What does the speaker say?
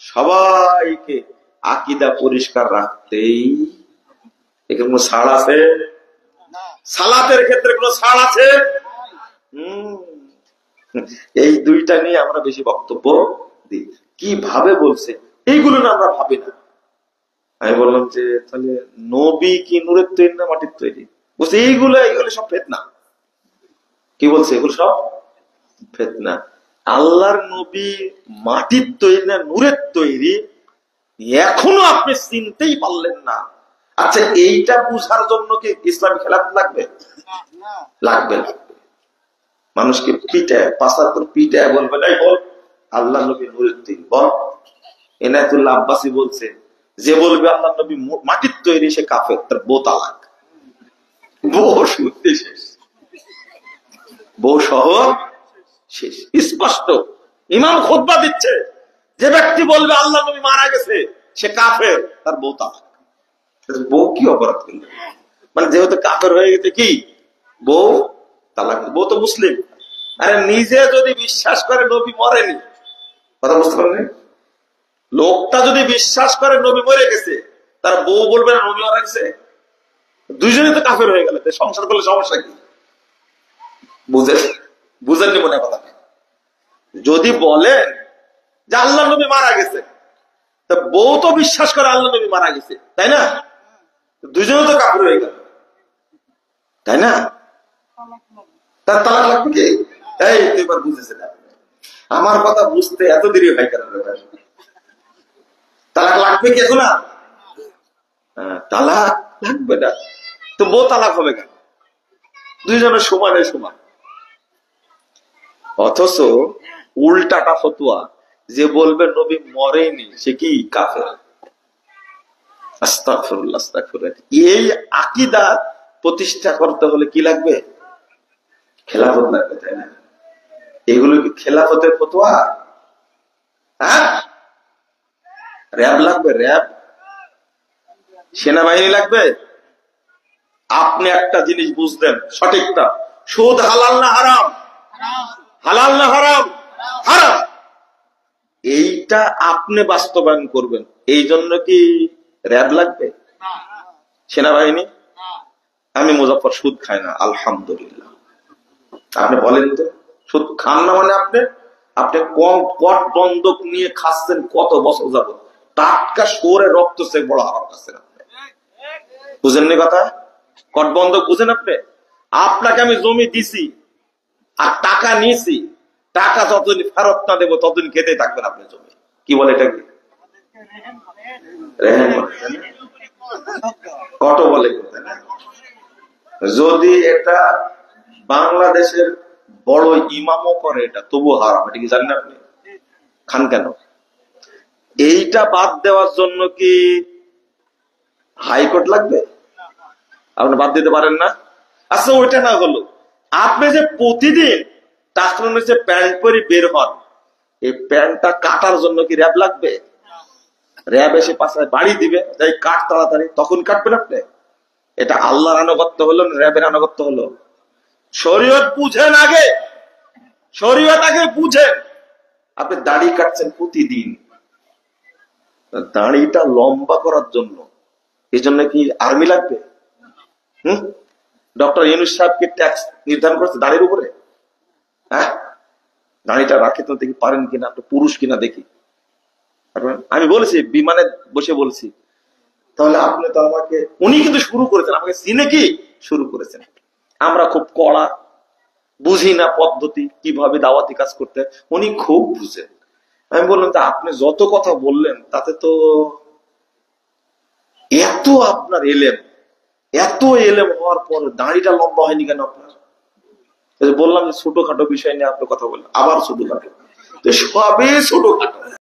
সবাইকে আকীদা পরিষ্কার রাখতেই এখানে কোনো ছাড় আছে? সালাতের ক্ষেত্রে কোনো ছাড় আছে? এই দুইটা নিয়ে আমরা বেশি বক্তব্য দিই। কিভাবে বলছে এইগুলো না আমরা ভাবি না। আমি বললাম যে তাহলে নবী কি নূরের তৈরি না মাটির তৈরি? বলছে এইগুলো সব ফিতনা। কি বলছে? এগুলো সব ফিতনা। আল্লাহর নবী মাটির তৈরি না নূরের তৈরি এখনো আপনি চিনতেই পারলেন না। আচ্ছা, এইটা বুঝার জন্য কি ইসলামী খেলাফত লাগবে? লাগবে না। মানুষকে পিটায়, পাশার করে পিটায় বলবে নাই বল আল্লাহ নবী নূরের তৈরি বল। এনায়েতুল্লাহ আব্বাসী বলছে যে বলবে আল্লাহ নবী মাটির তৈরি সে কাফের, তার বউ তালাক। বউ শুনতে শেষ, বউ সহ শেষ। স্পষ্ট ইমাম খুতবা দিচ্ছে, যে ব্যক্তি বলবে আল্লাহ নবী মারা গেছে সে কাফের, তার বউ তালাক। বউ কি অপরাধ করল? মানে যেহেতু কাফের হয়ে গেছে কি বউ তালাক। বউ তো মুসলিম। আরে নিজে যদি বিশ্বাস করে নবী মরেনি, কথা বুঝতে পারেন? লোকটা যদি বিশ্বাস করে নবী মরে গেছে, তার বউ বলবে না নবী মারা গেছে? দুইজনে তো কাফের হয়ে গেল, সংসার করলে সমস্যা কি? বুঝেননি মনে কথা? যদি বলেন যে আল্লাহ নবী মারা গেছে, তা বউ তো বিশ্বাস করে আল্লাহ নবী মারা গেছে, তাই না? দুইজনে তো কাফের হয়ে গেল, তাই না? তার তালাক লাগবে কি? এই তুই এবার বুঝেছে না আমার কথা বুঝতে এত দেরি হয় কেন? তালাক লাগবে কি এখন? তালাক লাগবে না তো বউ তালাক হবে কেন? দুইজনের সমানে সমান। অথচ উল্টাটা ফতোয়া, যে বলবে নবী মরেনি সে কি কাফের। আস্তাগফিরুল্লাহ, আস্তাগফিরুল্লাহ। এই আকীদা প্রতিষ্ঠা করতে হলে কি লাগবে? খেলাফত লাগবে, তাই না? এগুলো কি খেলাফতের ফতোয়া? হ্যাঁ, র‍্যাব লাগবে, র‍্যাব, সেনাবাহিনী লাগবে। আপনি একটা জিনিস বুঝলেন সঠিকটা, সুদ হালাল না হারাম? হালাল না হারাম? হারাম। এইটা আপনি বাস্তবায়ন করবেন, এই জন্য কি র‍্যাব লাগবে, সেনাবাহিনী? আমি মুজাফফর সুদ খাই না, আলহামদুলিল্লাহ। আপনি বলেন তো সুদ খান না মানে আপনি কম কট বন্ধক নিয়ে খাচ্ছেন কত বছর যাবো, টাটকা শুয়োরের রক্ত সে বড় হারাম খাচ্ছেন আপনি। বুঝেননি কথা? কট বন্ধক বুঝেন আপনি? আপনাকে আমি জমি দিছি আর টাকা নিয়েছি, টাকা যতদিন ফেরত না দেবো ততদিন খেতে থাকবেন আপনি জমি। কি বলে এটা? কি কত বলে? যদি এটা বাংলাদেশের বড় ইমামও করে এটা তবু হারাম, এটা কি জানেন আপনি? খান কেন? এইটা বাদ দেওয়ার জন্য কি হাইকোর্ট লাগবে? আপনি বাদ দিতে পারেন না? আচ্ছা, ওইটা না হলো, আপনি যে প্রতিদিন টাকা নিচে প্যান্ট পরে বের হন, এই প্যান্টটা কাটার জন্য কি র‍্যাব লাগবে? র‍্যাব এসে পাশে বাড়ি দিবে, যাই কাট তাড়াতাড়ি, তখন কাটবেন আপনি। এটা আল্লাহর আনুগত্য হলো না র‍্যাবের আনুগত্য হলো? শরীয়ত বুঝেন আগে, শরীয়ত আগে বুঝেন। আপনি দাড়ি কাটছেন প্রতিদিন, দাড়িটা লম্বা করার জন্য, এই জন্য কি আর্মি লাগবে? ডক্টর ইউনূস সাহেব কি ট্যাক্স নির্ধারণ করছে দাড়ির উপরে? হ্যাঁ, দাড়িটা রাখে তো দেখি পারেন কিনা, আপনি পুরুষ কিনা দেখি। আমি বলেছি, বিমানে বসে বলছি, তাহলে আপনি তো আমাকে, উনি কিন্তু শুরু করেছেন, আমাকে চিনে কি শুরু করেছেন। আমরা খুব কড়া, বুঝি না পদ্ধতি কিভাবে দাওয়াতি কাজ করতে, উনি খুব বুঝেন। আমি বললাম তা আপনি যত কথা বললেন তাতে তো এত আপনার এত এলেম হওয়ার পর দাড়িটা লম্বা হয়নি কেন আপনার? বললাম যে ছোটখাটো বিষয় নিয়ে আপনি কথা বললেন, আবার ছোটখাটো, সবই ছোটখাটো।